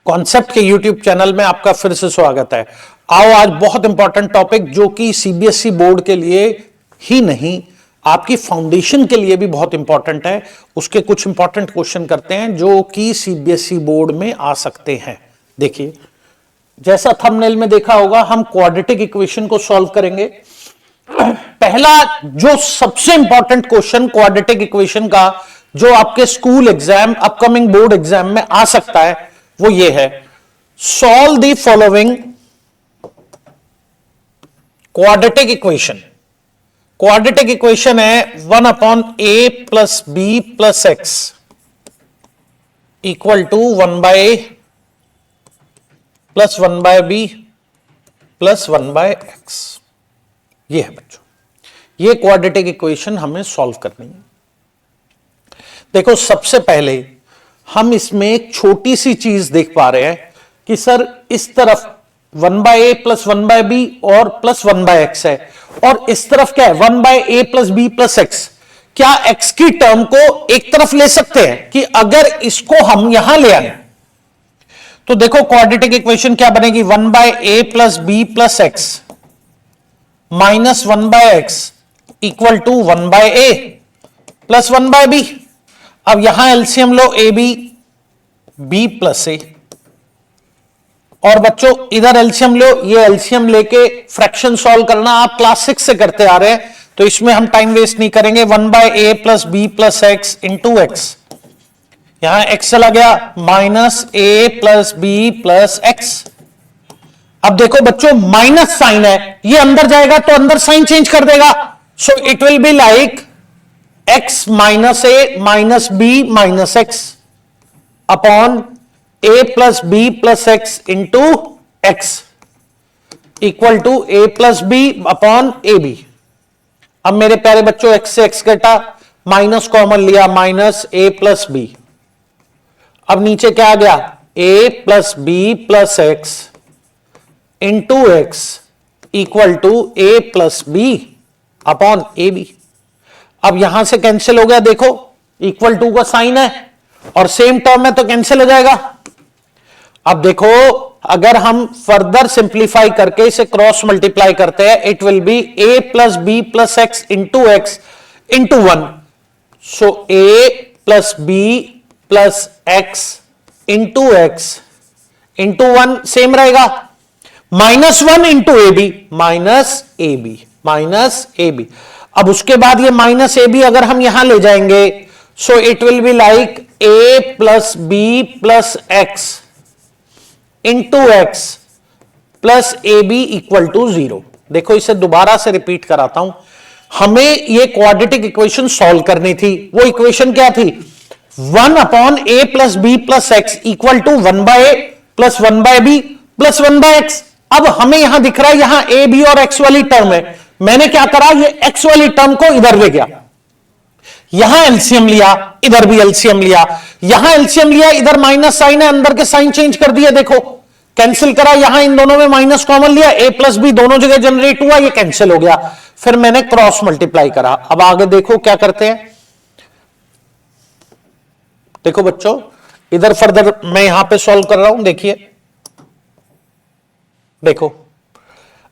Concept के YouTube channel में आपका फिर से स्वागत है। आओ आज बहुत इंपॉर्टेंट टॉपिक जो कि सीबीएसई बोर्ड के लिए ही नहीं आपकी फाउंडेशन के लिए भी बहुत इंपॉर्टेंट है, उसके कुछ इंपॉर्टेंट क्वेश्चन करते हैं जो कि सीबीएसई बोर्ड में आ सकते हैं। देखिए, जैसा थंबनेल में देखा होगा, हम क्वाड्रेटिक इक्वेशन को सॉल्व करेंगे। पहला जो सबसे इंपॉर्टेंट क्वेश्चन क्वाड्रेटिक इक्वेशन का जो आपके school exam, upcoming board exam में आ सकता है, वो ये है, solve the following quadratic equation. Quadratic equation है 1/a plus b plus x equal to 1/a plus 1/b plus 1/x। ये है बच्चों, ये क्वाड्रेटिक इक्वेशन हमें सॉल्व करनी है। देखो, सबसे पहले हम इसमें एक छोटी सी चीज देख पा रहे हैं कि सर इस तरफ 1/a प्लस 1/b और प्लस 1/x है, और इस तरफ क्या है 1/a plus b plus x। क्या x की टर्म को एक तरफ ले सकते हैं कि अगर इसको हम यहां ले आए तो देखो क्वाड्रेटिक इक्वेशन क्या बनेगी, 1/a plus b plus x minus 1/x equal to 1/a plus 1/b। अब यहां एलसीएम लो, a b b plus a, और बच्चों इधर एलसीएम लो, ये एलसीएम लेके फ्रैक्शन सॉल्व करना आप क्लास 6 से करते आ रहे हैं, तो इसमें हम टाइम वेस्ट नहीं करेंगे। 1/a plus b plus x into x, यहां एक्स चला गया, minus a plus b plus x. अब देखो बच्चों, माइनस साइन है, ये अंदर जाएगा तो अंदर साइन चेंज कर देगा, so it will be like x minus a minus b minus x upon a plus b plus x into x equal to a plus b upon a b. अब मेरे प्यारे बच्चों, x से x घटा, minus common लिया, minus a plus b. अब नीचे क्या आ गया, a plus b plus x into x equal to a plus b upon a b. अब यहां से कैंसिल हो गया, देखो इक्वल टू का साइन है और सेम टर्म है तो कैंसिल हो जाएगा। अब देखो, अगर हम फर्दर सिंप्लीफाई करके इसे क्रॉस मल्टीप्लाई करते हैं, it will be a plus b plus x into x into 1, so a plus b plus x into x into 1 same रहेगा, -1 into a b minus a b minus a b. अब उसके बाद ये minus a B अगर हम यहां ले जाएंगे, so it will be like a plus b plus x into x plus a b equal to 0। देखो, इसे दोबारा से रिपीट कराता हूं, हमें ये क्वाड्रेटिक इक्वेशन सॉल्व करनी थी। वो इक्वेशन क्या थी, 1/a plus b plus x equal to 1/a plus 1/b plus 1/x। अब हमें यहां दिख रहा है, यहां a b और x वाली टर्म है, मैंने क्या करा, ये x वाली टर्म को इधर ले गया, यहां एलसीएम लिया, इधर भी एलसीएम लिया, यहां एलसीएम लिया, इधर माइनस साइन है, अंदर के साइन चेंज कर दिया, देखो कैंसिल करा, यहां इन दोनों में माइनस कॉमन लिया, a प्लस बी दोनों जगह जनरेट हुआ, ये कैंसिल हो गया, फिर मैंने क्रॉस मल्टीप्लाई करा। अब आगे देखो क्या करते हैं, देखो बच्चों, इधर फर्दर मैं यहां पे सॉल्व कर रहा हूं, देखिए देखो,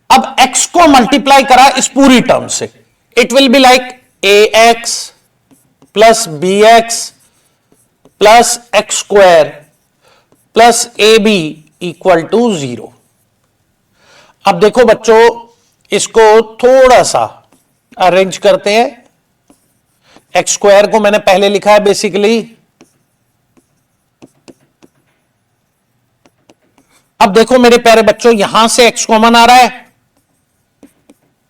अब x को मल्टीप्लाई करा इस पूरी टर्म से, it will be like ax plus bx plus x square plus ab equal to 0। अब देखो बच्चों, इसको थोड़ा सा अरेंज करते हैं। एक्स स्क्वायर को मैंने पहले लिखा है बेसिकली, अब देखो मेरे प्यारे बच्चों, यहां से x कॉमन आ रहा है,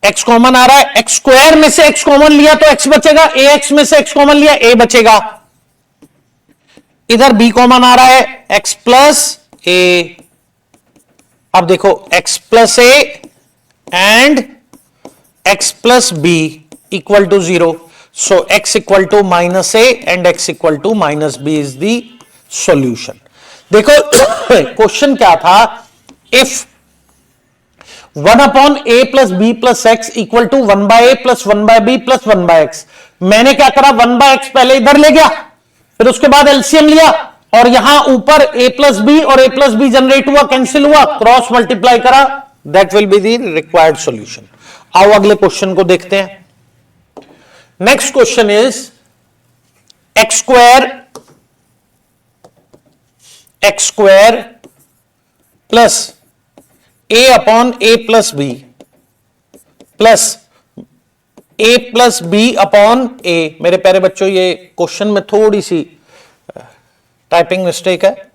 x कॉमन आ रहा है, एक्स स्क्वायर में से x कॉमन लिया तो x बचेगा, ax में से x कॉमन लिया a बचेगा, इधर b कॉमन आ रहा है, x प्लस a। अब देखो x plus a and x plus b equal to 0, so x equal to minus a and x equal to minus b is the solution. देखो question क्या था, if 1/a plus b plus x equal to 1/a plus 1/b plus 1/x। मैंने क्या करा, 1/x पहले इधर ले गया, फिर उसके बाद एलसीएम लिया, और यहां ऊपर a प्लस बी और a प्लस बी जनरेट हुआ, कैंसिल हुआ, क्रॉस मल्टीप्लाई करा, that will be the required solution. आओ अगले क्वेश्चन को देखते हैं। Next question is x square plus a upon a plus b plus a plus b upon a। मेरे प्यारे बच्चों, ये क्वेश्चन में थोड़ी सी टाइपिंग मिस्टेक है।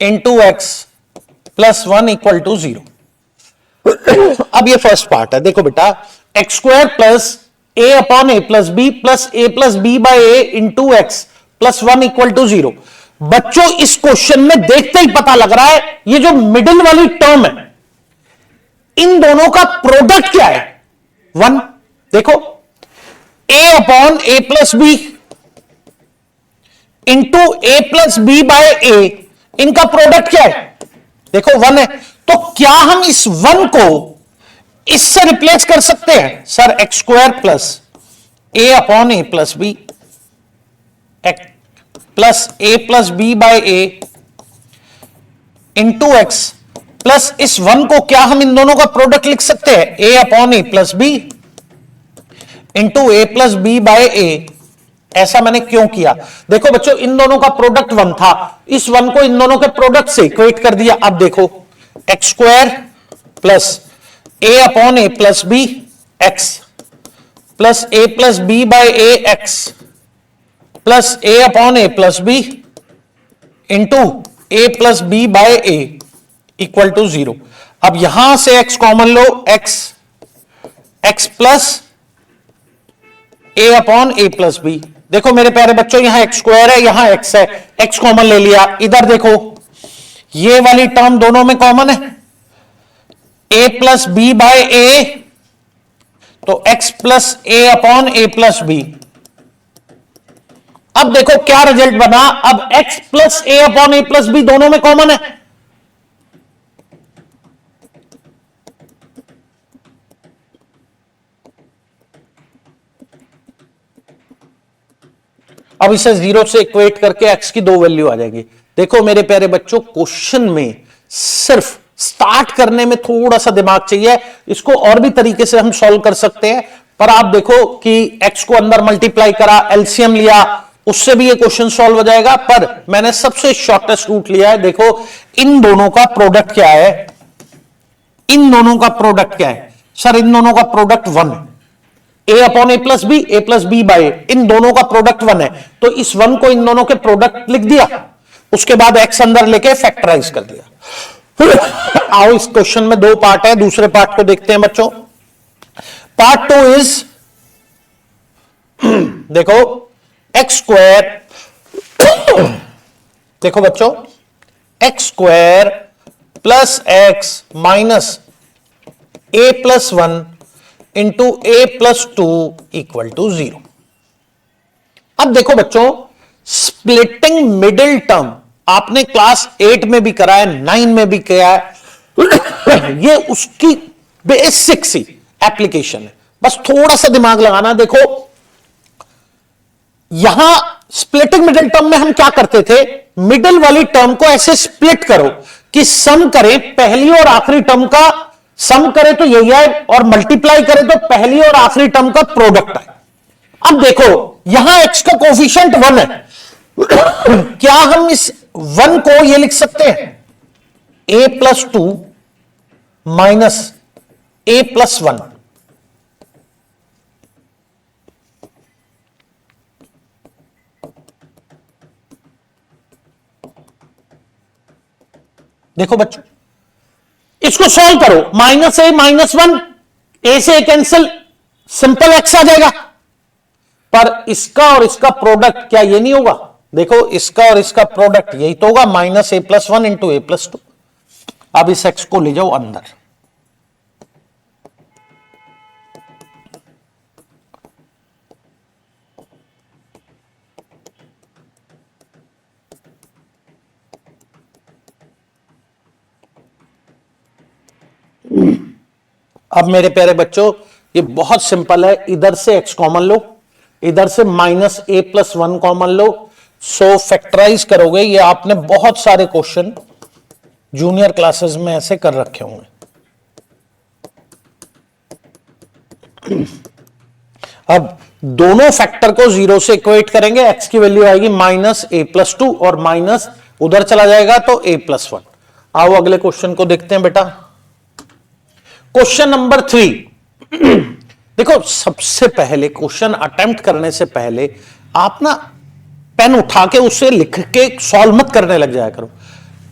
Into x plus 1 equal to 0। अब ये फर्स्ट पार्ट है, देखो बेटा, x square plus a upon a plus b by a into x plus 1 equal to 0। बच्चों, इस क्वेश्चन में देखते ही पता लग रहा है ये जो मिडिल वाली टर्म है, इन दोनों का प्रोडक्ट क्या है? 1। देखो, a upon a plus b into a plus b by a, इनका प्रोडक्ट क्या है? देखो 1 है। तो क्या हम इस 1 को इससे रिप्लेस कर सकते हैं? Sir, x square plus a upon a plus b plus a plus b by a into x plus इस 1 को क्या हम इन दोनों का प्रोडक्ट लिख सकते हैं? a upon a plus b into a plus b by a। ऐसा मैंने क्यों किया? देखो बच्चों, इन दोनों का प्रोडक्ट 1 था, इस 1 को इन दोनों के प्रोडक्ट से इक्वेट कर दिया। अब देखो, x square plus a upon a plus b x plus a plus b by a x plus a upon a plus b into a plus b by a equal to 0। अब यहां से x common लो, x plus a upon a plus b. देखो मेरे प्यारे बच्चों, यहां x square है, यहां x है, x कॉमन ले लिया। इधर देखो, ये वाली टर्म दोनों में कॉमन है, a plus b by a, तो x plus a upon a plus b. अब देखो क्या रिजल्ट बना, अब x plus a upon a plus b दोनों में कॉमन है। अब इसे 0 से इक्वेट करके x की 2 वैल्यू आ जाएगी। देखो मेरे प्यारे बच्चों, क्वेश्चन में सिर्फ स्टार्ट करने में थोड़ा सा दिमाग चाहिए, इसको और भी तरीके से हम सॉल्व कर सकते हैं। पर आप देखो कि x को अंदर मल्टीप्लाई करा, एलसीएम लिया, उससे भी ये क्वेश्चन सॉल्व हो जाएगा। पर मैंने सबसे शॉर्टेस्ट रूट लिया है। देखो, इन दोनों का प्रोडक्ट क्या है? इन दोनों का प्रोडक्ट क्या है? सर, इन दोनों का प्रोडक्ट 1 है, a upon a plus b by a, इन दोनों का प्रोडक्ट 1 है। तो इस 1 को इन दोनों के प्रोडक्ट लिख दिया, उसके बाद x अंदर लेके फैक्टराइज कर दिया। आओ, इस क्वेश्चन में 2 पार्ट है, दूसरे पार्ट को देखते हैं बच्चों। पार्ट 2 इज, देखो, एक्स स्क्वायर, देखो बच्चों, x square plus x minus a plus 1 into a plus 2 equal to 0। अब देखो बच्चों, स्प्लिटिंग मिडिल टर्म आपने क्लास 8 में भी करा है, 9 में भी किया है। ये उसकी बेसिक सी एप्लीकेशन है, बस थोड़ा सा दिमाग लगाना। देखो, यहां स्प्लिटिंग मिडिल टर्म में हम क्या करते थे? मिडिल वाली टर्म को ऐसे स्प्लिट करो कि सम करें पहली और आखिरी टर्म का, सम करे तो यही आए, और मल्टीप्लाई करे तो पहली और आखिरी टर्म का प्रोडक्ट आए। अब देखो, यहां x का कोफिशिएंट 1 है, क्या हम इस 1 को ये लिख सकते हैं? a plus 2 minus a plus 1। देखो बच्चों, इसको सॉल्व करो, माइनस a माइनस 1, a से कैंसिल, सिंपल x आ जाएगा। पर इसका और इसका प्रोडक्ट क्या ये नहीं होगा? देखो, इसका और इसका प्रोडक्ट यही तो होगा, minus a plus 1 into a plus 2। अब इस x को ले जाओ अंदर, अब मेरे प्यारे बच्चों, ये बहुत सिंपल है। इधर से x कॉमन लो, इधर से माइनस a प्लस 1 कॉमन लो, सो फैक्टराइज करोगे, ये आपने बहुत सारे क्वेश्चन जूनियर क्लासेस में ऐसे कर रखे होंगे। अब दोनों फैक्टर को 0 से इक्वेट करेंगे, x की वैल्यू आएगी -a+2 और माइनस उधर चला जाएगा तो a+1। आओ अगले क्वेश्चन को देखते हैं बेटा। Question number 3। देखो सबसे पहले क्वेश्चन अटेम्प्ट करने से पहले आप ना पेन उठा के उसे लिख के सॉल्व मत करने लग जाया करो।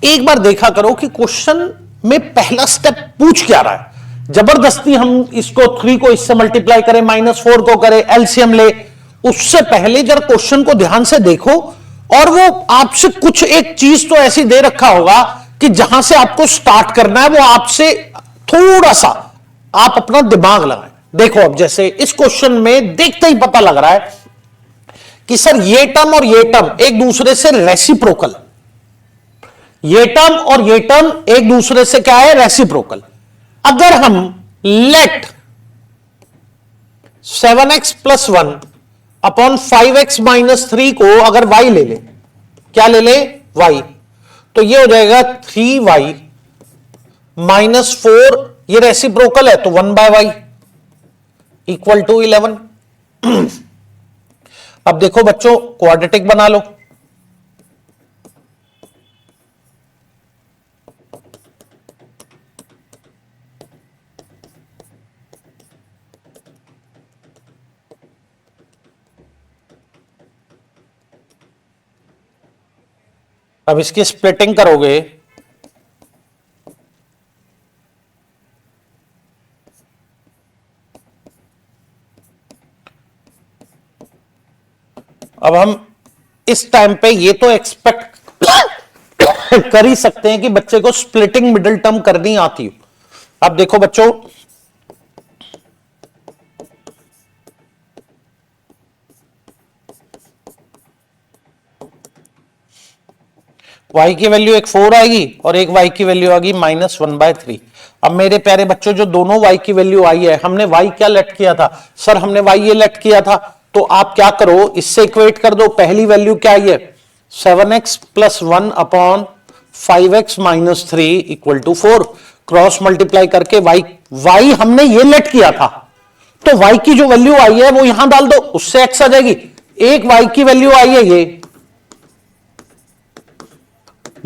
एक बार देखा करो कि क्वेश्चन में पहला स्टेप पूछ क्या रहा है। जबरदस्ती हम इसको 3 को इससे मल्टीप्लाई करें, -4 को करें, एलसीएम ले, उससे पहले जरा क्वेश्चन को ध्यान से देखो। और वो आपसे कुछ एक चीज तो ऐसी दे रखा होगा कि जहां से आपको स्टार्ट करना है, वो आपसे थोड़ा सा आप अपना दिमाग लगाएं। देखो अब जैसे इस क्वेश्चन में देखते ही पता लग रहा है कि सर ये टर्म और ये टर्म एक दूसरे से रेसिप्रोकल, ये टर्म और ये टर्म एक दूसरे से क्या है, रेसिप्रोकल। अगर हम लेट 7x + 1 अपॉन 5x - 3 को अगर y ले ले, क्या ले ले, y, तो ये हो जाएगा 3y - 4, ये रेसिप्रोकल है तो 1/y इक्वल टू 11। अब देखो बच्चों क्वाड्रेटिक बना लो। अब इसकी स्प्लिटिंग करोगे, अब हम इस टाइम पे ये तो एक्सपेक्ट कर ही सकते हैं कि बच्चे को स्प्लिटिंग मिडिल टर्म करनी आती हो। अब देखो बच्चों, y की वैल्यू एक 4 आएगी और एक y की वैल्यू आएगी -1/3। अब मेरे प्यारे बच्चों जो दोनों y की वैल्यू आई है, हमने y क्या लेट किया था, सर हमने y ये लेट किया था, तो आप क्या करो इससे इक्वेट कर दो। पहली वैल्यू क्या आई है, 7x + 1 upon 5x - 3 equal to 4। Cross multiply करके y हमने ये लेट किया था, तो y की जो वैल्यू आई है वो यहां डाल दो, उससे x आ जाएगी। एक y की वैल्यू आई है ये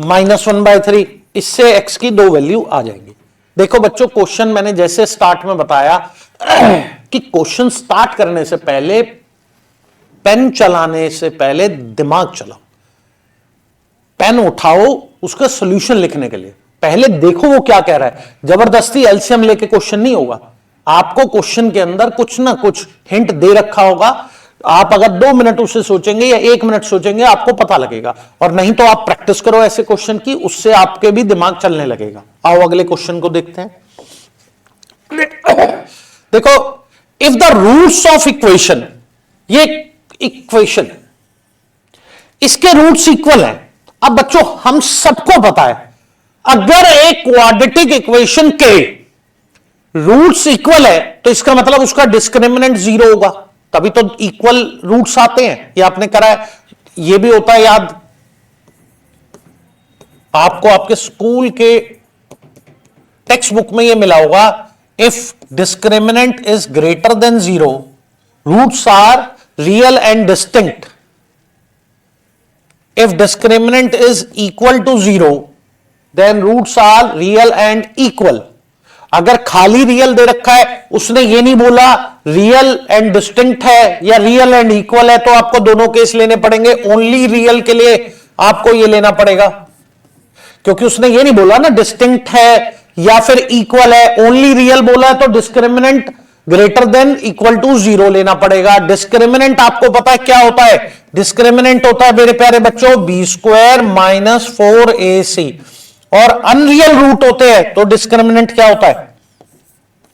-1/3, इससे x की दो वैल्यू आ जाएंगी। देखो बच्चों क्वेश्चन मैंने जैसे स्टार्ट में बताया कि क्वेश्चन स्टार्ट करने से पहले, पेन चलाने से पहले दिमाग चलाओ। पेन उठाओ उसका सॉल्यूशन लिखने के लिए, पहले देखो वो क्या कह रहा है। जबरदस्ती एलसीएम लेके क्वेश्चन नहीं होगा, आपको क्वेश्चन के अंदर कुछ ना कुछ हिंट दे रखा होगा। आप अगर 2 मिनट उसे सोचेंगे या 1 मिनट सोचेंगे आपको पता लगेगा, और नहीं तो आप प्रैक्टिस करो ऐसे क्वेश्चन की, उससे आपके भी दिमाग चलने लगेगा। आओ अगले क्वेश्चन को देखते हैं। देखो if the roots of equation, ये इक्वेशन इसके रूट्स इक्वल हैं। अब बच्चों हम सबको पता है अगर एक क्वाड्रेटिक इक्वेशन के रूट्स इक्वल है तो इसका मतलब उसका डिस्क्रिमिनेंट 0 होगा, तभी तो इक्वल रूट्स आते हैं। ये आपने करा है, ये भी होता है याद आपको, आपके स्कूल के टेक्स्ट बुक में ये मिला होगा। If discriminant is greater than 0, roots are real and distinct. If discriminant is equal to 0 then roots are real and equal. अगर खाली रियल दे रखा है, उसने ये नहीं बोला रियल एंड डिस्टिंक्ट है या रियल एंड इक्वल है, तो आपको दोनों केस लेने पड़ेंगे। ओनली रियल के लिए आपको ये लेना पड़ेगा, क्योंकि उसने ये नहीं बोला ना डिस्टिंक्ट है या फिर इक्वल है। ओनली रियल बोला है तो discriminant greater than equal to 0 लेना पड़ेगा। डिस्क्रिमिनेंट आपको पता है क्या होता है, डिस्क्रिमिनेंट होता है मेरे प्यारे बच्चों b² - 4ac, और अनरियल रूट होते हैं तो डिस्क्रिमिनेंट क्या होता है,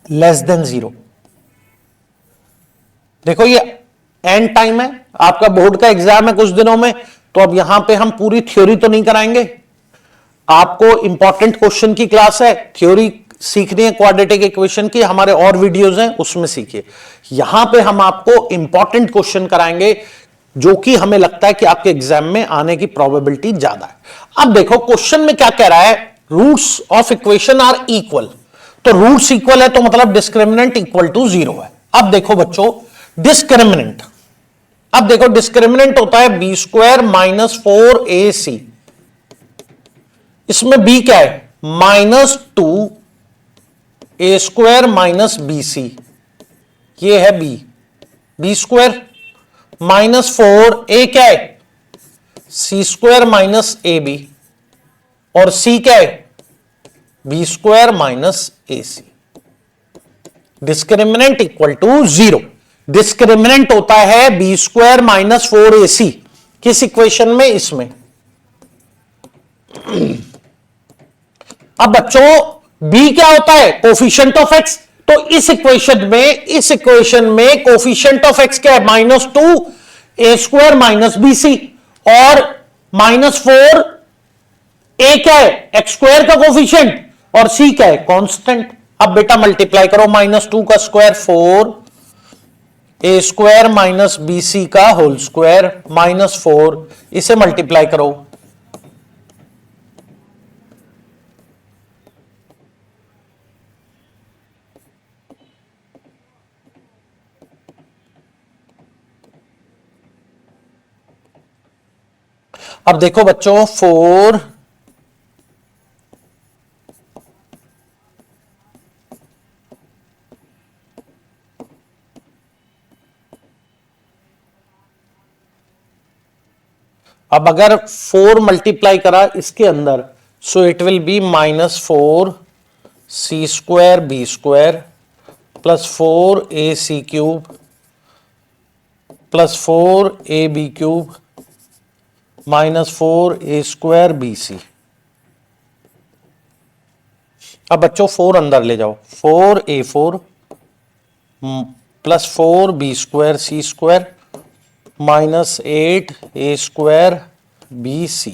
लेस देन 0। देखो ये एंड टाइम है, आपका बोर्ड का एग्जाम है कुछ दिनों में, तो अब यहां पे हम पूरी थ्योरी तो नहीं कराएंगे, आपको इंपॉर्टेंट क्वेश्चन की क्लास है। थ्योरी सीखनी है क्वाड्रेटिक इक्वेशन की, हमारे और वीडियोस हैं उसमें सीखिए। यहां पे हम आपको इंपॉर्टेंट क्वेश्चन कराएंगे जो कि हमें लगता है कि आपके एग्जाम में आने की प्रोबेबिलिटी ज्यादा है। अब देखो क्वेश्चन में क्या कह रहा है, roots of equation are equal, तो रूट्स इक्वल है तो मतलब डिस्क्रिमिनेंट इक्वल टू 0 है। अब देखो बच्चों डिस्क्रिमिनेंट, अब देखो डिस्क्रिमिनेंट होता है बी स्क्वायर माइनस 4ac, इसमें b क्या है -2a स्क्वायर माइनस bc, ये है बी स्क्वायर -4a क्या है c स्क्वायर माइनस ab, और c क्या है b square minus ac। Discriminant equal to 0, discriminant होता है बी स्क्वायर माइनस 4ac, किस इक्वेशन में, इसमें। अब बच्चों b क्या होता है, कोफिशिएंट ऑफ x, तो इस इक्वेशन में कोफिशिएंट ऑफ x क्या है -2a स्क्वायर माइनस bc, और -4 a क्या है एक्स स्क्वायर का कोफिशिएंट, और c क्या है कांस्टेंट। अब बेटा मल्टीप्लाई करो, -2 का square 4a square minus bc का होल स्क्वायर -4, इसे मल्टीप्लाई करो, अब देखो बच्चों 4 अब अगर 4 मल्टीप्लाई करा इसके अंदर, so it will be -4c square b square plus 4ac cube plus 4ab cube -4a square bc। अब बच्चों 4 अंदर ले जाओ, 4a4 plus 4b square c square -8a square bc।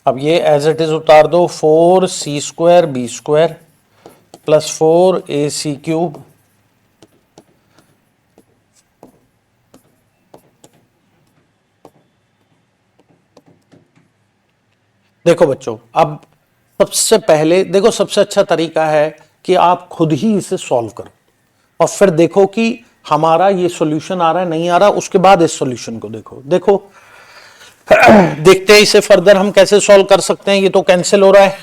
अब ये एज इट इज उतार दो, 4c square b square plus 4ac cube देखो बच्चों, अब सबसे पहले देखो सबसे अच्छा तरीका है कि आप खुद ही इसे सॉल्व करो और फिर देखो कि हमारा ये सॉल्यूशन आ रहा है नहीं आ रहा, उसके बाद इस सॉल्यूशन को देखो। देखो देखते हैं इसे फर्दर हम कैसे सॉल्व कर सकते हैं। ये तो कैंसिल हो रहा है,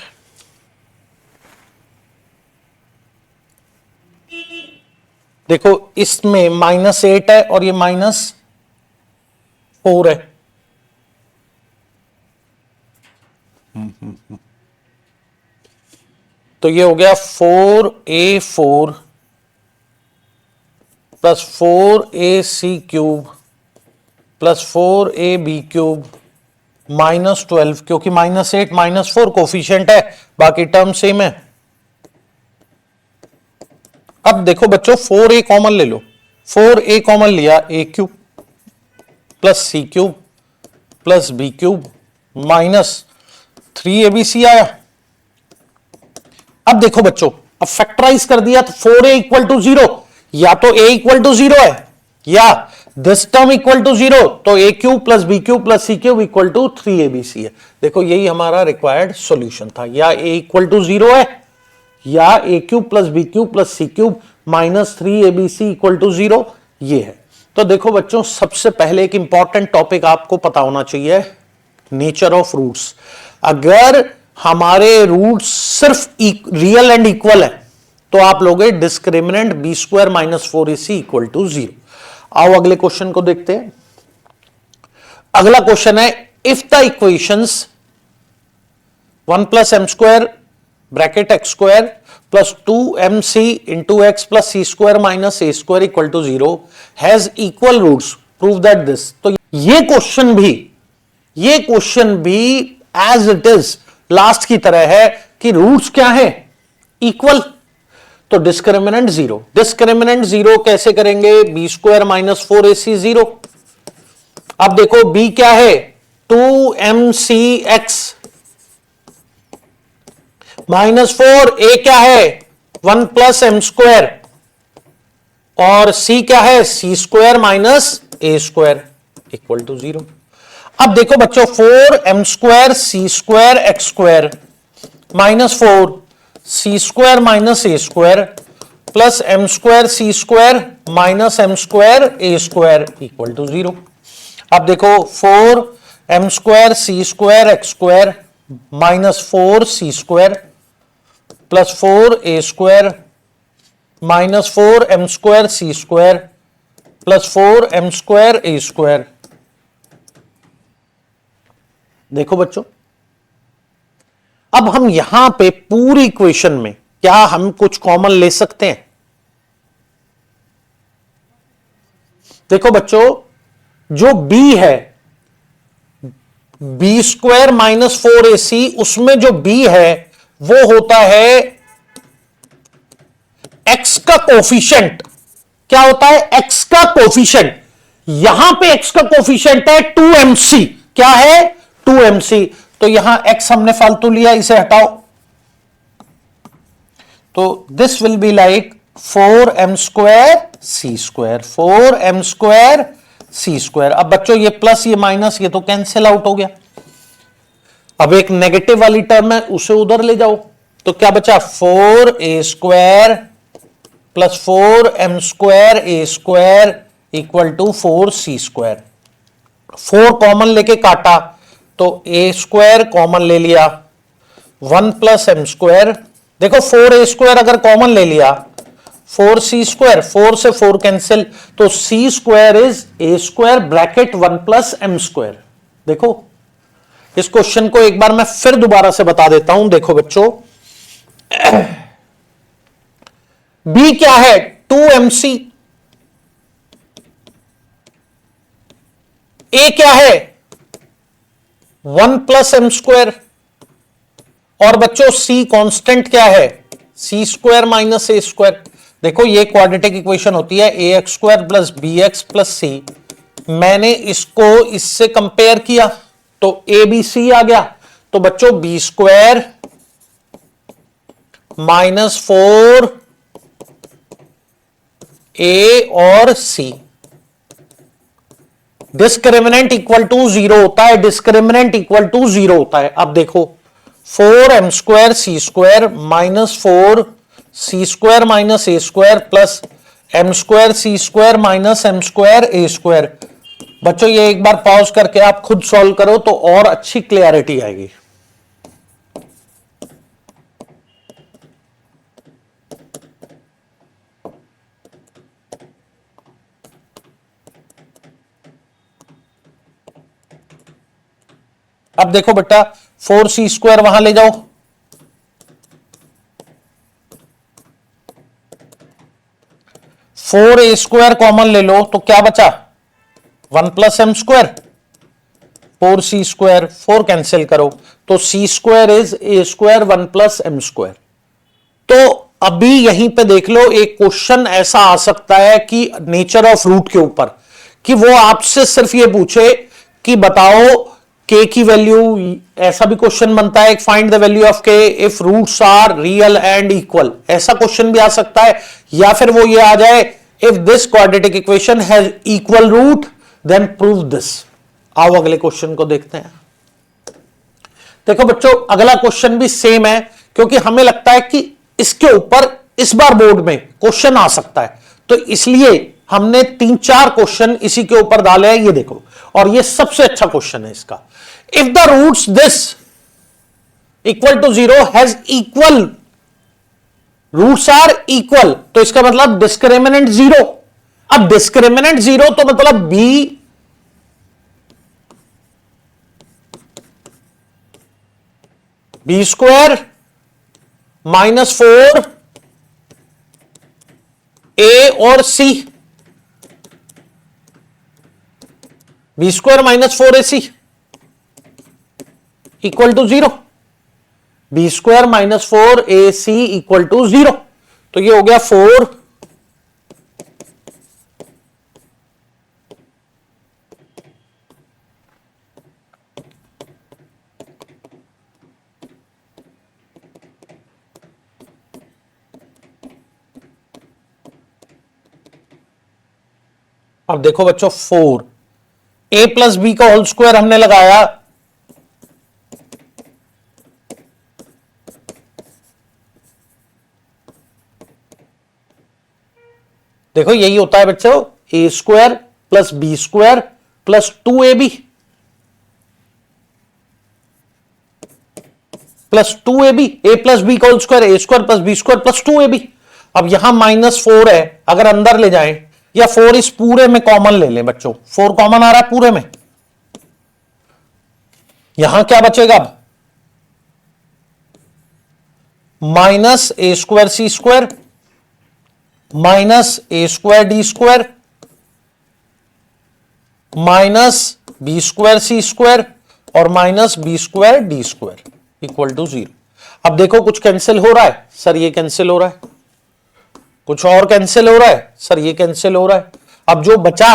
देखो इसमें -8 है और ये -4 है, तो ये हो गया 4a4 plus 4ac cube plus 4ab cube -12, क्योंकि -8 -4 कोफिशिएंट है, बाकी टर्म सेम है। अब देखो बच्चों 4a कॉमन ले लो, 4a कॉमन लिया, a cube plus c cube plus b cube -3abc आया। अब देखो बच्चों, अब फैक्टराइज कर दिया तो 4a इक्वल टू 0, या तो a इक्वल टू 0 है या दिस टर्म इक्वल टू 0, तो a cube plus b cube plus c cube equal to 3abc है। देखो यही हमारा रिक्वायर्ड सॉल्यूशन था, या a इक्वल टू 0 है या a cube plus b cube plus c cube -3abc equal to 0, ये है। तो देखो बच्चों, सबसे पहले एक इंपॉर्टेंट टॉपिक आपको पता होना चाहिए, नेचर ऑफ रूट्स। अगर हमारे रूट्स सिर्फ रियल एंड इक्वल है तो आप लोगे discriminant b square minus 4ac equal to 0। आओ अगले क्वेश्चन को देखते हैं। अगला क्वेश्चन है, if the equations 1 plus m square bracket x square plus 2mc into x plus c square minus a square equal to 0 has equal roots, prove that this. तो ये question भी एज इट इज लास्ट की तरह है कि roots क्या है, equal, तो डिस्क्रिमिनेंट 0। डिस्क्रिमिनेंट 0 कैसे करेंगे, बी स्क्वायर माइनस 4ac 0। अब देखो b क्या है 2mcx -4, a क्या है 1 प्लस एम स्क्वायर और c क्या है c square minus a square. Equal to 0। अब देखो बच्चों 4m² c² x² -4 c² minus a² plus m² c² minus m² a² equal to 0। अब देखो 4m² c² x² minus 4 c² plus 4a² minus 4m² c² plus 4m² a²। देखो बच्चों, अब हम यहां पे पूरी इक्वेशन में क्या हम कुछ कॉमन ले सकते हैं? देखो बच्चों, जो b है b² माइनस 4ac, उसमें जो b है वो होता है x का कोफिशिएंट। क्या होता है? x का कोफिशिएंट। यहां पे x का कोफिशिएंट है 2mc। क्या है? 2mc। तो यहां x हमने फालतू लिया, इसे हटाओ, तो this will be like 4m² c², 4m² c²। अब बच्चों ये प्लस ये माइनस ये तो कैंसिल आउट हो गया। अब एक नेगेटिव वाली टर्म है, उसे उधर ले जाओ, तो क्या बचा? 4a² plus 4m² a² equal to 4c²। 4 common लेके काटा तो a² कॉमन ले लिया, 1 प्लस m²। देखो 4a² अगर कॉमन ले लिया, 4c², 4 से 4 कैंसिल, तो c² is a² bracket 1 plus m²। देखो इस क्वेश्चन को एक बार मैं फिर दोबारा से बता देता हूं। देखो बच्चों, b क्या है? 2mc। a क्या है? 1 प्लस m²। और बच्चों c कांस्टेंट क्या है? c² minus a²। देखो ये क्वाड्रेटिक इक्वेशन होती है ax² plus bx plus c। मैंने इसको इससे कंपेयर किया तो abc आ गया। तो बच्चों b² माइनस 4 a और c, डिस्क्रिमिनेंट इक्वल टू 0 होता है, डिस्क्रिमिनेंट इक्वल टू 0 होता है। अब देखो 4m² c² minus 4 c² minus a² plus m² c² minus m² a²। बच्चों ये एक बार पॉज करके आप खुद सॉल्व करो तो और अच्छी क्लियरिटी आएगी। अब देखो बेटा 4c² वहां ले जाओ, 4a² कॉमन ले लो तो क्या बचा? 1 प्लस m², 4c², 4 कैंसिल करो तो c² is a² 1 plus m²। तो अभी यहीं पे देख लो, एक क्वेश्चन ऐसा आ सकता है कि नेचर ऑफ रूट के ऊपर, कि वो आपसे सिर्फ ये पूछे कि बताओ k की वैल्यू, ऐसा भी क्वेश्चन बनता है, find the value of k if roots are real and equal, ऐसा क्वेश्चन भी आ सकता है। या फिर वो ये आ जाए if this quadratic equation has equal root then prove this. आओ अगले क्वेश्चन को देखते हैं। देखो बच्चों अगला क्वेश्चन भी सेम है, क्योंकि हमें लगता है कि इसके ऊपर इस बार बोर्ड में क्वेश्चन आ सकता है, तो इसलिए हमने 3-4 क्वेश्चन इसी के ऊपर डाले हैं। ये देखो, और ये सबसे अच्छा क्वेश्चन है इसका। If the roots this equal to 0 has equal, roots are equal, तो इसका मतलब डिस्क्रिमिनेंट 0। अब डिस्क्रिमिनेंट 0 तो मतलब b² माइनस 4 a और c, b² minus 4ac equal to 0, b² minus 4ac equal to 0। तो ये हो गया 4 अब देखो बच्चों 4 ए प्लस बी का होल स्क्वायर हमने लगाया, देखो यही होता है बच्चों, a square plus b square plus 2ab plus 2ab, a plus b का whole square, a square plus b square plus 2ab। अब यहां -4 है, अगर अंदर ले जाएं, या 4 इस पूरे में कॉमन ले लें बच्चों, 4 कॉमन आ रहा है पूरे में, यहां क्या बचेगा अब, minus a square c square minus a square d square minus b square c square और minus b square d square equal to 0। अब देखो कुछ कैंसिल हो रहा है सर, ये कैंसिल हो रहा है, कुछ और कैंसिल हो रहा है सर, ये कैंसिल हो रहा है। अब जो बचा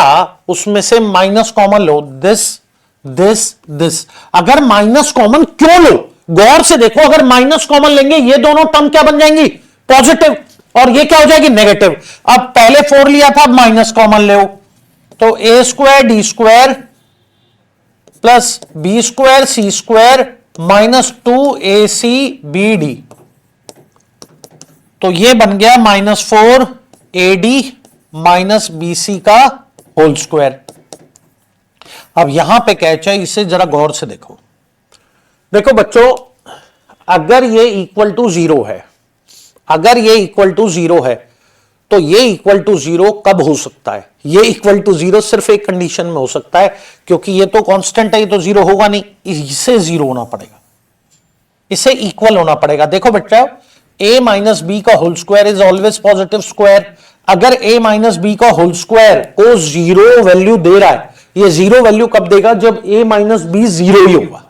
उसमें से minus common low, this this this. अगर माइनस कॉमन क्यों लो, गौर से देखो, अगर माइनस कॉमन लेंगे ये दोनों टर्म क्या बन जाएंगी, पॉजिटिव, और ये क्या हो जाएगी, नेगेटिव। अब पहले 4 लिया था, अब माइनस कॉमन ले, तो a square d square plus b square c square minus 2ac/bd, तो ये बन गया -4ad माइनस bc का होल स्क्वायर। अब यहां पे कैच है, इसे जरा गौर से देखो। देखो बच्चों, अगर ये इक्वल टू 0 है, अगर ये इक्वल टू 0 है, तो ये इक्वल टू 0 कब हो सकता है, ये इक्वल टू 0 सिर्फ एक कंडीशन में हो सकता है, क्योंकि ये तो कांस्टेंट है, ये तो 0 होगा नहीं, इसे 0 होना पड़ेगा, इसे इक्वल होना पड़ेगा। देखो बच्चा, a माइनस बी का whole square is always positive square. अगर a माइनस बी का होल स्क्वायर को 0 वैल्यू दे रहा है, ये 0 वैल्यू कब देगा, जब a माइनस बी 0 ही होगा,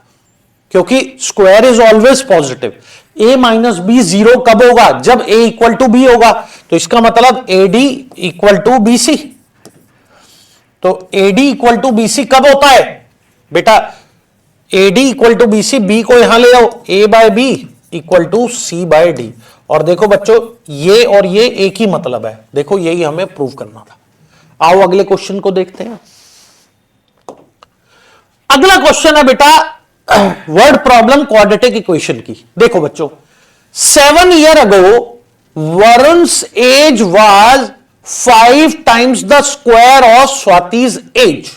क्योंकि square is always positive. a minus b 0 कब होगा, जब a इक्वल टू बी होगा, तो इसका मतलब ad equal to b c. तो ad equal to b c कब होता है बेटा, ad equal to b c, b को यहां ले आओ, a by b equal to c by d. और देखो बच्चों, ये और ये एक ही मतलब है, देखो यही हमें प्रूव करना था। आओ अगले क्वेश्चन को देखते हैं। अगला क्वेश्चन है बेटा वर्ड प्रॉब्लम क्वाड्रेटिक इक्वेशन की। देखो बच्चों, 7 year ago Varun's age was 5 times the square of Swati's age.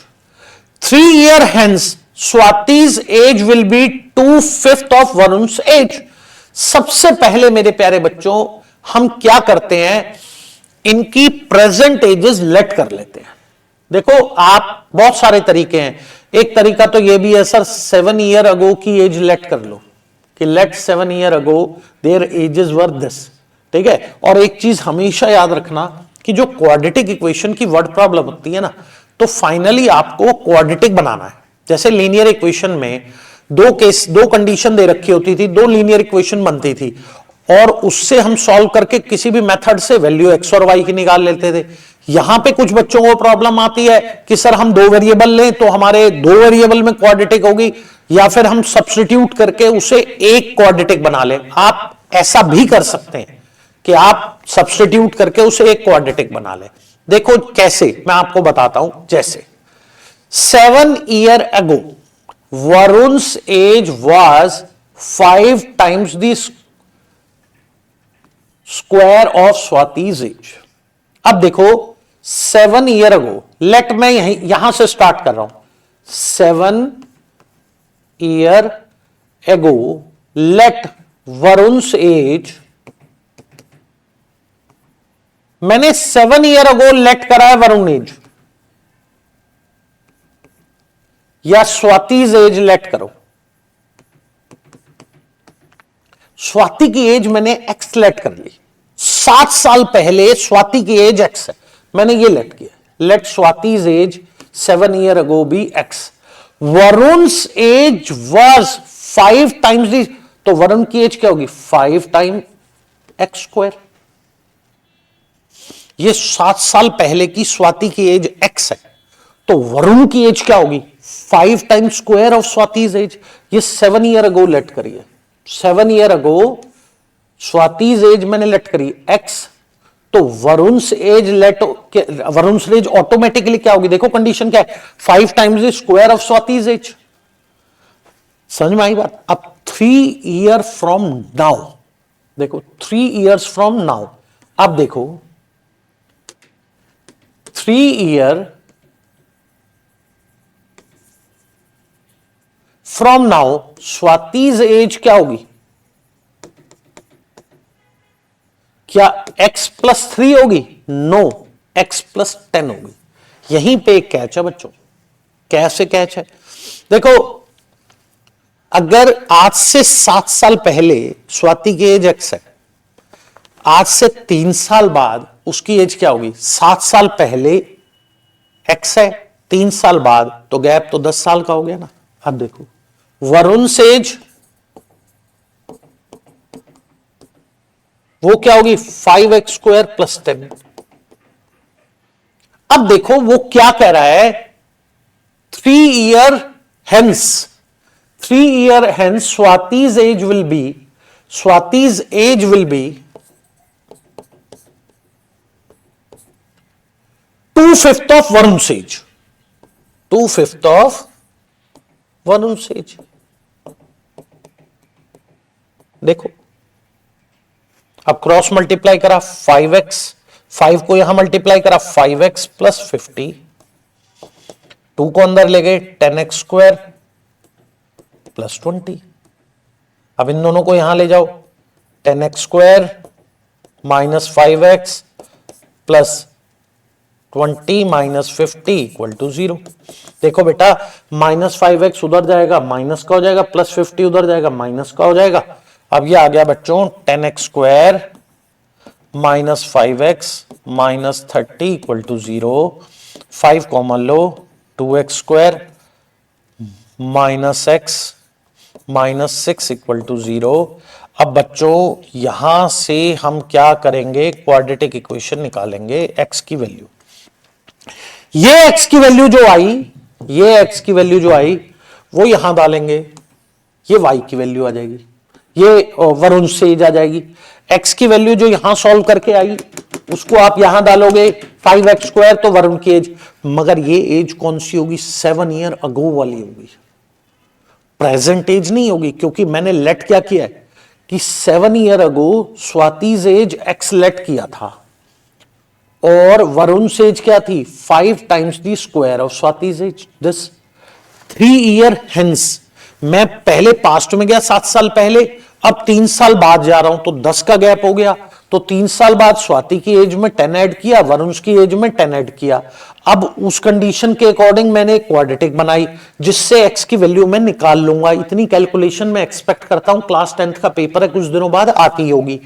3 year hence Swati's age will be 2/5 of Varun's age. सबसे पहले मेरे प्यारे बच्चों, हम क्या करते हैं, इनकी प्रेजेंट एजेस लेट कर लेते हैं। देखो आप, बहुत सारे तरीके हैं, एक तरीका तो ये भी है सर, 7 ईयर अगो की एज लेट कर लो, कि let 7 year ago their ages were this, ठीक है। और एक चीज हमेशा याद रखना कि जो क्वाड्रेटिक इक्वेशन की वर्ड प्रॉब्लम होती है ना, तो फाइनली आपको क्वाड्रेटिक बनाना है। जैसे लीनियर इक्वेशन में दो कंडीशन दे रखी होती थी, 2 लीनियर इक्वेशन बनती थी, और उससे हम सॉल्व करके किसी भी मेथड से वैल्यू एक्स और वाई की निकाल लेते थे। यहां पे कुछ बच्चों को प्रॉब्लम आती है कि सर हम 2 वेरिएबल लें तो हमारे 2 वेरिएबल में क्वाड्रेटिक होगी, या फिर हम सब्स्टिट्यूट करके उसे एक क्वाड्रेटिक बना लें। आप ऐसा भी कर सकते हैं कि आप सब्स्टिट्यूट करके उसे एक क्वाड्रेटिक बना लें। देखो कैसे, मैं आपको बताता हूं। जैसे 7 year ago Varun's age was 5 times the square of Swati's age. अब देखो 7 ईयर अगो, लेट मैं यहां से स्टार्ट कर रहा हूं, 7 year ago late Varun's age, मैंने 7 ईयर अगो लेट करा है वरुण एज, या स्वातिज एज लेट करो। स्वाति की एज मैंने एक्स लेट कर ली, 7 साल पहले स्वाति की एज एक्स है, मैंने ये लेट किया, let Swati's age 7 year ago be x. Varun's age was 5 times the, तो वरुण की एज क्या होगी, 5 टाइम एक्स स्क्वायर। ये 7 साल पहले की स्वाति की एज एक्स है, तो वरुण की एज क्या होगी, 5 times square of Swati's age. ये 7 ईयर अगो लेट करिए, 7 ईयर अगो स्वातिज एज मैंने लेट करी एक्स, तो Varun's age let Varun age automatically क्या होगी, देखो कंडीशन क्या है, 5 times the square of Swati's age. समझ में आई बात। अब 3 ईयर फ्रॉम नाउ, देखो 3 इयर्स फ्रॉम नाउ, अब देखो 3 year from now Swati's as क्या होगी, क्या x प्लस 3 होगी, नो x प्लस 10 होगी। यहीं पे एक कैच है बच्चों। कैसे कैच है, देखो अगर आज से 7 साल पहले स्वाति की एज x है, आज से 3 साल बाद उसकी एज क्या होगी, 7 साल पहले x है, 3 साल बाद, तो गैप तो 10 साल का हो गया ना। अब देखो वरुण एज वो क्या होगी, 5x स्क्वायर प्लस 10। अब देखो वो क्या कह रहा है, 3 year hence, 3 year hence Swati's age will be, Swati's age will be 2/5 of Varun age, 2/5 of Varun age. देखो अब क्रॉस मल्टीप्लाई करा 5x, 5 को यहां मल्टीप्लाई करा 5x प्लस 50, 2 को अंदर ले गए 10x स्क्वायर प्लस 20। अब इन दोनों को यहां ले जाओ, 10x square minus 5x plus 20 minus 50 equal to 0। देखो बेटा माइनस 5x उधर जाएगा माइनस का हो जाएगा, प्लस 50 उधर जाएगा माइनस का हो जाएगा। अब ये आ गया बच्चों 10x square minus 5x minus 30 equal to 0। 5 common लो, 2x square minus x minus 6 equal to 0। अब बच्चों यहां से हम क्या करेंगे, क्वाड्रेटिक इक्वेशन निकालेंगे। x की वैल्यू, ये x की वैल्यू जो आई, ये x की वैल्यू जो आई वो यहां डालेंगे, ये y की वैल्यू आ जाएगी, ये वरुण एज आ जाएगी। x की वैल्यू जो यहां सॉल्व करके आई उसको आप यहां डालोगे 5x स्क्वायर, तो वरुण की एज, मगर ये एज कौन सी होगी, 7 ईयर अगो वाली होगी, प्रेजेंट एज नहीं होगी, क्योंकि मैंने लेट क्या किया है कि 7 year ago Swati's age x let किया था और वरुण एज क्या थी, 5 times the square of Swati's age. This 3 year hence, मैं पहले पास्ट में गया 7 साल पहले, अब 3 साल बाद जा रहा हूं तो 10 का गैप हो गया, तो 3 साल बाद स्वाति की एज में 10 ऐड किया, वरुण की एज में 10 ऐड किया। अब उस कंडीशन के अकॉर्डिंग मैंने एक क्वाड्रेटिक बनाई जिससे x की वैल्यू मैं निकाल लूंगा। इतनी कैलकुलेशन मैं एक्सपेक्ट करता हूं, क्लास 10th का पेपर है कुछ दिनों बाद आती होगी।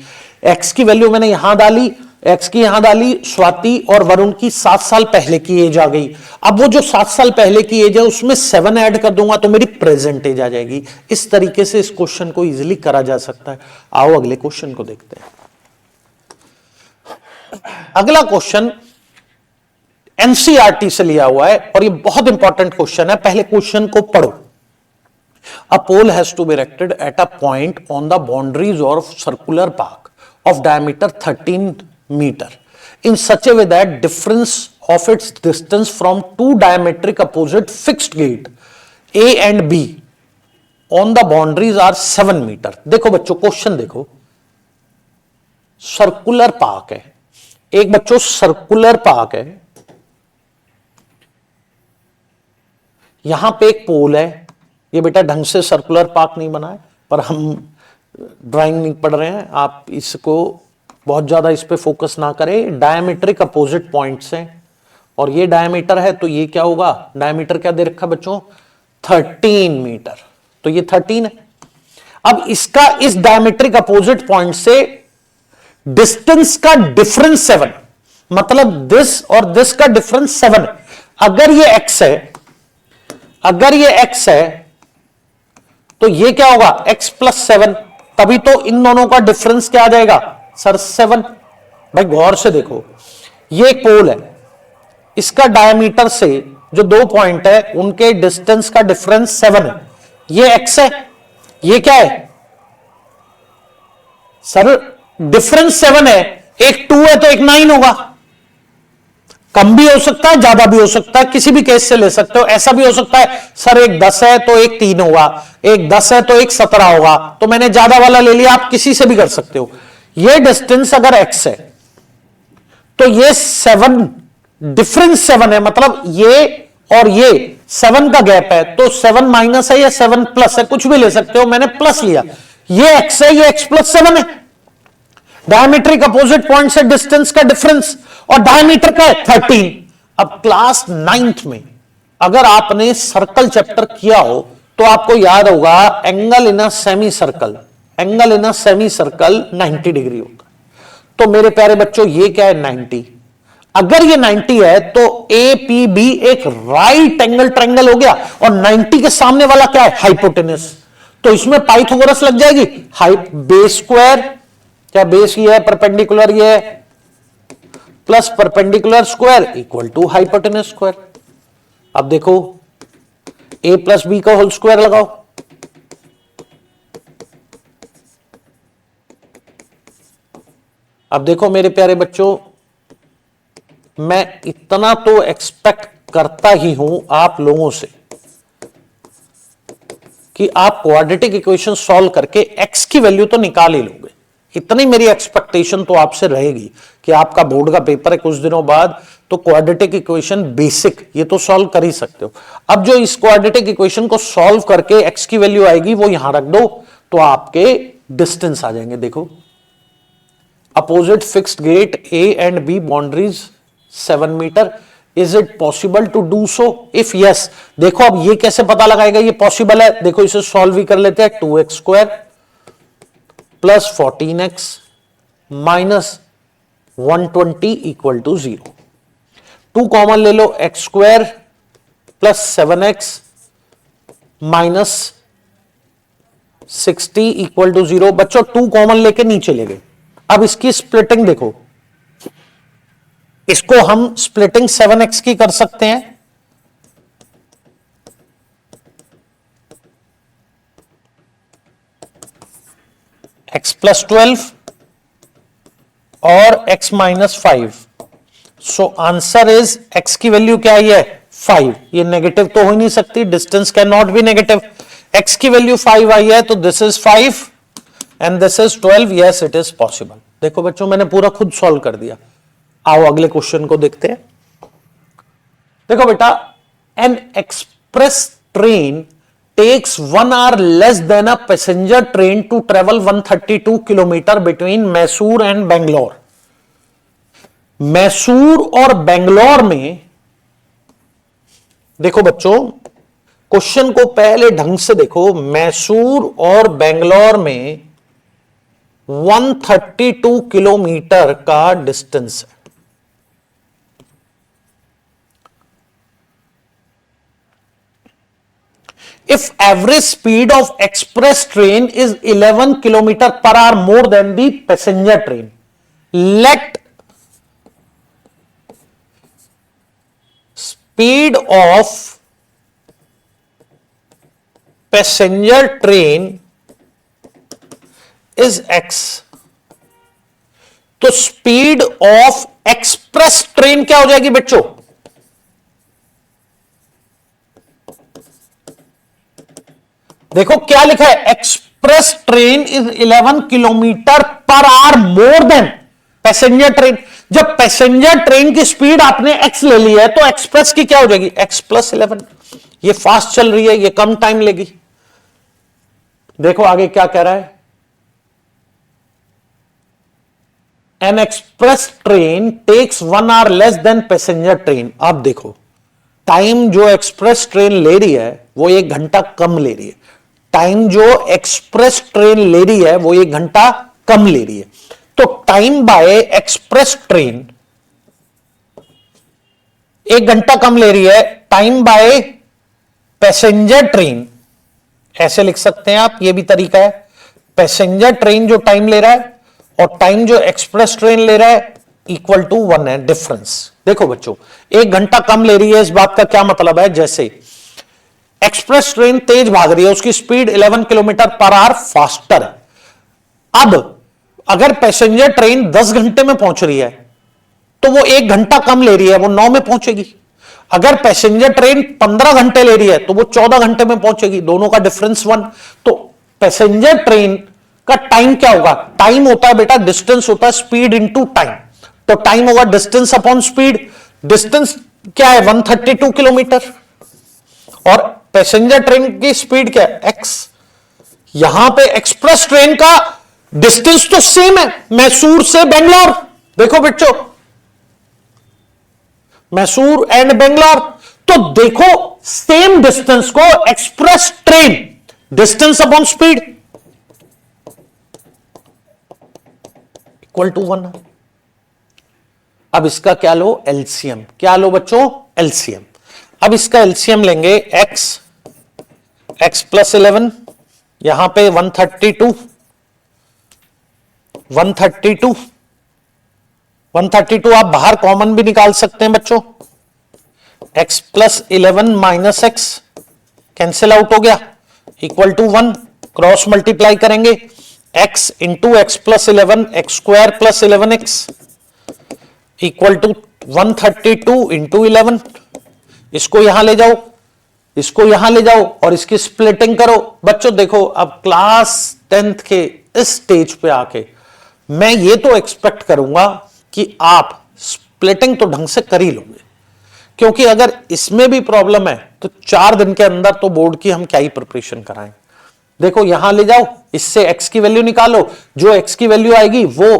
x की वैल्यू मैंने यहां डाली, x की यहां डाली, स्वाति और वरुण की 7 साल पहले की एज आ गई। अब वो जो 7 साल पहले की एज है उसमें 7 ऐड कर दूंगा तो मेरी प्रेजेंट एज आ जाएगी। इस तरीके से इस क्वेश्चन को इजीली करा जा सकता है। आओ अगले क्वेश्चन को देखते हैं। अगला क्वेश्चन एनसीईआरटी से लिया हुआ है और ये बहुत इंपॉर्टेंट क्वेश्चन है, पहले क्वेश्चन को पढ़ो। A pole has to be erected at a point on the boundaries of circular park of diameter 13 meter in such a way that difference of its distance from two diametric opposite fixed gate A and B on the boundaries are 7 meter। देखो बच्चों question देखो, circular park है एक, बच्चों circular park है, यहां पे एक पोल है। ये बेटा ढंग से सर्कुलर पार्क नहीं बना है, पर हम ड्राइंग नहीं पढ़ रहे हैं, आप इसको बहुत ज्यादा इस पे फोकस ना करें। डायमीट्रिक अपोजिट पॉइंट्स हैं और ये डायमीटर है तो ये क्या होगा, डायमीटर क्या दे रखा बच्चों, 13 मीटर, तो ये 13 है। अब इसका इस डायमीट्रिक अपोजिट पॉइंट से डिस्टेंस का डिफरेंस 7, मतलब दिस और दिस का डिफरेंस 7 है। अगर ये x है, अगर ये x है तो ये क्या होगा x प्लस 7, तभी तो इन दोनों का डिफरेंस क्या आ जाएगा सर 7। भाई गौर से देखो, ये एक पोल है, इसका डायमीटर से जो 2 पॉइंट है उनके डिस्टेंस का डिफरेंस 7 है। ये x है, ये क्या है सर, डिफरेंस 7 है, एक 2 है तो एक 9 होगा। कम भी हो सकता है, ज्यादा भी हो सकता है, किसी भी केस से ले सकते हो। ऐसा भी हो सकता है सर एक 10 है तो एक 3 होगा, एक 10 है तो एक 17 होगा, तो मैंने ज्यादा वाला ले लिया। आप किसी से भी कर सकते हो। ये डिस्टेंस अगर x है तो ये 7 डिफरेंस 7 है, मतलब ये और ये 7 का गैप है, तो 7 माइनस है या 7 प्लस है, कुछ भी ले सकते हो। मैंने प्लस लिया, ये x है, ये x प्लस 7 है। डायमीट्रिक अपोजिट पॉइंट से डिस्टेंस का डिफरेंस, और डायमीटर का है 13। अब क्लास 9th में अगर आपने सर्कल चैप्टर किया हो तो आपको याद होगा angle in a semi circle, angle in a semi circle 90 degree होता है। तो मेरे प्यारे बच्चों ये क्या है 90। अगर ये 90 है तो APB एक राइट एंगल ट्रायंगल हो गया, और 90 के सामने वाला क्या है हाइपोटेनस। तो इसमें पाइथागोरस लग जाएगी, बेस स्क्वायर, क्या बेस ये है परपेंडिकुलर ये है, plus perpendicular square equal to hypotenuse square. अब देखो a प्लस बी का होल स्क्वायर लगाओ, अब देखो मेरे प्यारे बच्चों, मैं इतना तो एक्सपेक्ट करता ही हूं आप लोगों से कि आप क्वाड्रेटिक इक्वेशन सॉल्व करके x की वैल्यू तो निकाल ही लोगे। इतनी मेरी एक्सपेक्टेशन तो आपसे रहेगी कि आपका बोर्ड का पेपर है कुछ दिनों बाद, तो क्वाड्रेटिक इक्वेशन बेसिक ये तो सॉल्व कर ही सकते हो। अब जो इस क्वाड्रेटिक इक्वेशन को सॉल्व करके x की वैल्यू आएगी वो यहां रख दो, तो आपके डिस्टेंस आ जाएंगे। देखो opposite fixed gate A and B boundaries 7 metre, is it possible to do so? If yes, देखो अब ये कैसे पता लगाएगा ये पॉसिबल है। देखो इसे सॉल्व भी कर लेते हैं, 2x square plus 14x minus 120 equal to 0। 2 common ले लो, x square plus 7x minus 60 equal to 0। बच्चों 2 कॉमन लेके नीचे ले गए। अब इसकी स्प्लिटिंग देखो, इसको हम स्प्लिटिंग 7x की कर सकते हैं, x प्लस 12 और x minus 5। So answer is x की वैल्यू क्या है 5। ये नेगेटिव तो हो ही नहीं सकती, distance can not be negative. x की वैल्यू 5 आई है तो this is 5 and this is 12। Yes it is possible. देखो बच्चों मैंने पूरा खुद सॉल्व कर दिया। आओ अगले क्वेश्चन को देखते हैं। देखो बेटा, N express train takes 1 hour less than a passenger train to travel 132 kilometre between Mysore and Bangalore. Mysore और बेंगलोर में, देखो बच्चों क्वेश्चन को पहले ढंग से देखो, मैसूर और बेंगलोर में 132 किलोमीटर का डिस्टेंस है। If average speed of express train is 11 kilometer per hour more than the passenger train, let speed of passenger train is x। तो स्पीड ऑफ एक्सप्रेस ट्रेन क्या हो जाएगी बच्चों? देखो क्या लिखा है, express train is 11 kilometre per our more than passenger train. जब पैसेंजर ट्रेन की स्पीड आपने x ले ली है तो एक्सप्रेस की क्या हो जाएगी x प्लस 11। ये फास्ट चल रही है, ये कम टाइम लेगी। देखो आगे क्या कह रहा है, an express train takes 1 hour less than passenger train. अब देखो टाइम जो एक्सप्रेस ट्रेन ले रही है वो 1 घंटा कम ले रही है। टाइम जो एक्सप्रेस ट्रेन ले रही है वो 1 घंटा कम ले रही है। तो टाइम बाय एक्सप्रेस ट्रेन 1 घंटा कम ले रही है, टाइम बाय पैसेंजर ट्रेन ऐसे लिख सकते हैं आप, ये भी तरीका है। पैसेंजर ट्रेन जो टाइम ले रहा है और टाइम जो एक्सप्रेस ट्रेन ले रहा है इक्वल टू 1 है डिफरेंस। देखो बच्चों 1 घंटा कम ले रही है, इस बात का क्या मतलब है, जैसे एक्सप्रेस ट्रेन तेज भाग रही है, उसकी speed 11 kilometre per our faster है। अब अगर पैसेंजर ट्रेन 10 घंटे में पहुंच रही है तो वो 1 घंटा कम ले रही है, वो 9 में पहुंचेगी। अगर पैसेंजर ट्रेन 15 घंटे ले रही है तो वो 14 घंटे में पहुंचेगी, दोनों का डिफरेंस 1। तो पैसेंजर ट्रेन का टाइम क्या होगा? टाइम होता है बेटा, डिस्टेंस होता है स्पीड इनटू टाइम। तो टाइम होगा डिस्टेंस अपॉन स्पीड। डिस्टेंस क्या है? 132 किलोमीटर। और पैसेंजर ट्रेन की स्पीड क्या है? x। यहां पे एक्सप्रेस ट्रेन का डिस्टेंस तो सेम है, मैसूर से बेंगलोर। देखो बच्चों, मैसूर एंड बेंगलोर, तो देखो सेम डिस्टेंस को express train distance upon speed equal to 1। अब इसका क्या लो? एलसीएम। क्या लो बच्चों? एलसीएम। अब इसका एलसीएम लेंगे, x प्लस 11, यहां पे 132 आप बाहर कॉमन भी निकाल सकते हैं बच्चों। x प्लस 11 माइनस एक्स कैंसिल आउट हो गया, इक्वल टू 1। क्रॉस मल्टीप्लाई करेंगे, x into x plus 11, x square plus 11x equal to 132 into 11। इसको यहां ले जाओ, इसको यहां ले जाओ और इसकी स्प्लिटिंग करो। बच्चों देखो, अब क्लास 10th के इस स्टेज पे आके मैं ये तो एक्सपेक्ट करूंगा कि आप स्प्लिटिंग तो ढंग से कर ही लोगे, क्योंकि अगर इसमें भी प्रॉब्लम है तो 4 दिन के अंदर तो बोर्ड की हम क्या ही प्रिपरेशन कराएं। देखो यहां ले जाओ, इससे x की वैल्यू निकालो, जो x की वैल्यू आएगी वो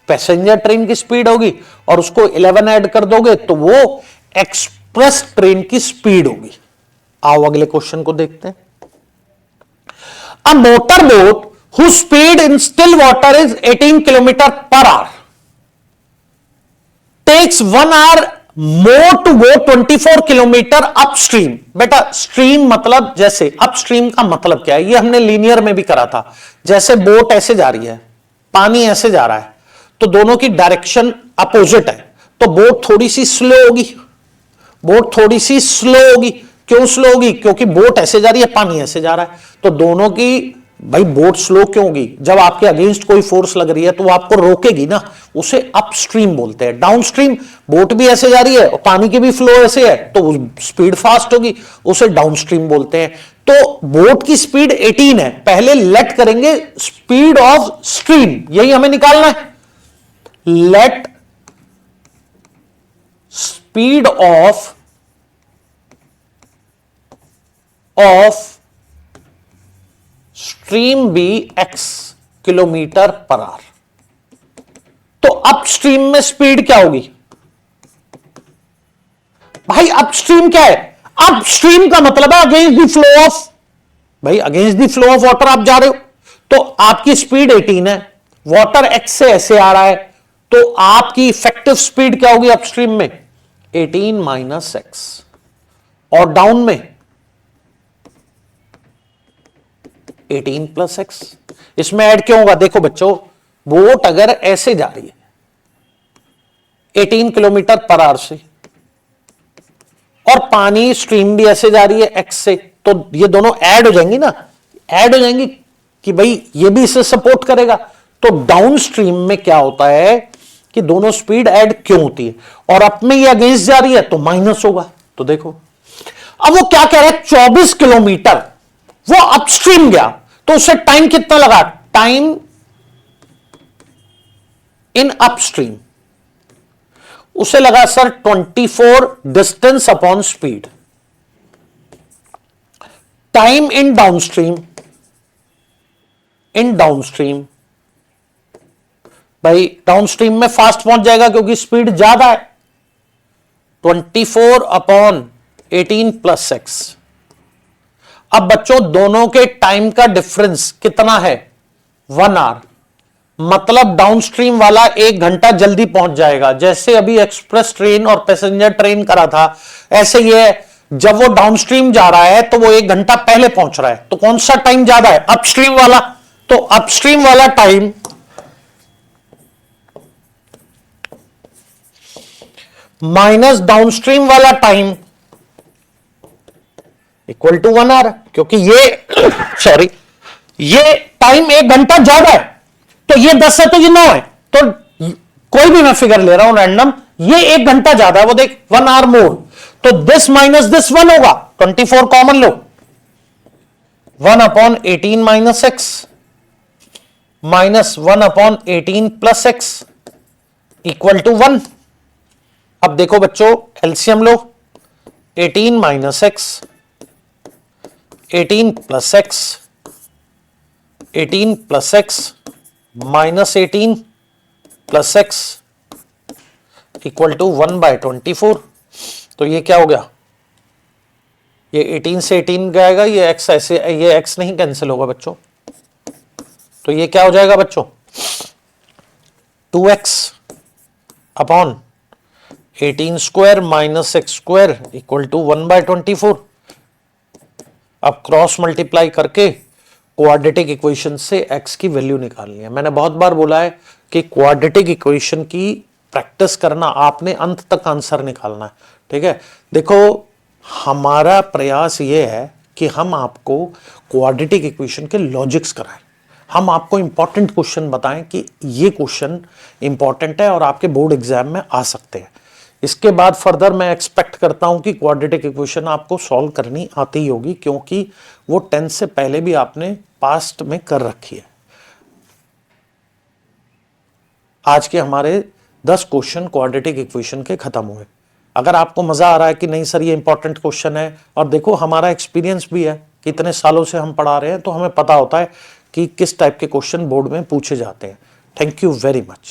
पैसेंजर ट्रेन की स्पीड होगी, और उसको 11 ऐड कर दोगे तो वो एक्सप्रेस ट्रेन की स्पीड होगी। आओ अगले क्वेश्चन को देखते हैं। A motor boat whose speed in still water is 18 kilometer per hour takes 1 hour more to go 24 kilometer upstream। बेटा स्ट्रीम मतलब, जैसे अपस्ट्रीम का मतलब क्या है? ये हमने लीनियर में भी करा था। जैसे बोट ऐसे जा रही है, पानी ऐसे जा रहा है, तो दोनों की डायरेक्शन अपोजिट है, तो बोट थोड़ी सी स्लो होगी। बोट थोड़ी सी स्लो होगी। क्यों स्लो होगी? क्योंकि बोट ऐसे जा रही है, पानी ऐसे जा रहा है। तो दोनों की, भाई बोट स्लो क्यों होगी? जब आपके अगेंस्ट कोई फोर्स लग रही है तो वो आपको रोकेगी ना, उसे अपस्ट्रीम बोलते हैं। डाउनस्ट्रीम, बोट भी ऐसे जा रही है और पानी की भी फ्लो ऐसे है, तो स्पीड फास्ट होगी, उसे डाउनस्ट्रीम बोलते हैं। तो बोट की स्पीड 18 है। पहले लेट करेंगे स्पीड ऑफ स्ट्रीम, यही हमें निकालना है। Let speed of stream be x kilometre per hour. तो अपस्ट्रीम में स्पीड क्या होगी? भाई अपस्ट्रीम क्या है? अपस्ट्रीम का मतलब है अगेंस्ट द फ्लो ऑफ, भाई against the flow of water आप जा रहे हो, तो आपकी स्पीड 18 है, वाटर x से ऐसे आ रहा है, तो आपकी इफेक्टिव स्पीड क्या होगी अपस्ट्रीम में? 18 माइनस एक्स। और डाउन में 18 प्लस एक्स। इसमें ऐड क्यों होगा? देखो बच्चों, बोट अगर ऐसे जा रही है 18 किलोमीटर पर आवर से, और पानी स्ट्रीम भी ऐसे जा रही है एक्स से, तो ये दोनों ऐड हो जाएंगी ना, ऐड हो जाएंगी कि भाई ये भी इसे सपोर्ट करेगा। तो डाउन स्ट्रीम में क्या होता है कि दोनों स्पीड ऐड क्यों होती है, और अप में ये अगेंस्ट जा रही है तो माइनस होगा। तो देखो अब वो क्या कह रहा है, 24 किलोमीटर वो अपस्ट्रीम गया, तो उसे टाइम कितना लगा? टाइम इन अपस्ट्रीम उसे लगा sir 24 distance upon speed. Time in downstream, भाई डाउनस्ट्रीम में फास्ट पहुंच जाएगा क्योंकि स्पीड ज्यादा है। 24 अपॉन 18 प्लस एक्स। अब बच्चों दोनों के टाइम का डिफरेंस कितना है? 1 आवर। मतलब डाउनस्ट्रीम वाला 1 घंटा जल्दी पहुंच जाएगा। जैसे अभी एक्सप्रेस ट्रेन और पैसेंजर ट्रेन करा था, ऐसे ये जब वो डाउनस्ट्रीम जा रहा है तो वो 1 घंटा पहले पहुंच रहा है, तो कौन सा टाइम ज्यादा है? अपस्ट्रीम वाला। तो अपस्ट्रीम वाला टाइम माइनस डाउनस्ट्रीम वाला टाइम इक्वल टू 1 आवर, क्योंकि ये टाइम 1 घंटा ज्यादा है, तो ये 10 है तो ये 9 है, तो कोई भी मैं फिगर ले रहा हूं रैंडम, ये 1 घंटा ज्यादा है, वो देख 1 आवर मोर, तो दिस माइनस दिस 1 होगा, 24 कॉमन लो, 1/18 minus x minus 1/18 plus x equal to 1। अब देखो बच्चों एलसीएम लो, 18 minus x 18 plus x 18 plus x minus 18 plus x equal to 1/24। तो ये क्या हो गया, ये 18 से 18 जाएगा, ये एक्स ऐसे, ये एक्स नहीं कैंसिल होगा बच्चों, तो ये क्या हो जाएगा बच्चों 2x upon 18 square minus x square equal to 1/24। अब क्रॉस मल्टीप्लाई करके क्वाड्रेटिक इक्वेशन से x की वैल्यू निकालनी है। मैंने बहुत बार बोला है कि क्वाड्रेटिक इक्वेशन की प्रैक्टिस करना, आपने अंत तक आंसर निकालना है, ठीक है। देखो हमारा प्रयास ये है कि हम आपको क्वाड्रेटिक इक्वेशन के लॉजिक्स कराएं, हम आपको इंपॉर्टेंट क्वेश्चन बताएं कि ये क्वेश्चन इंपॉर्टेंट है और आपके बोर्ड एग्जाम में आ सकते हैं। इसके बाद फर्दर मैं एक्सपेक्ट करता हूं कि क्वाड्रेटिक इक्वेशन आपको सॉल्व करनी आती ही होगी, क्योंकि वो 10 से पहले भी आपने पास्ट में कर रखी है। आज के हमारे 10 क्वेश्चन क्वाड्रेटिक इक्वेशन के खत्म हुए। अगर आपको मजा आ रहा है कि नहीं सर ये इंपॉर्टेंट क्वेश्चन है, और देखो हमारा एक्सपीरियंस भी है, कितने सालों से हम पढ़ा रहे हैं, तो हमें पता होता है कि किस टाइप के क्वेश्चन बोर्ड में पूछे जाते हैं। Thank you very much.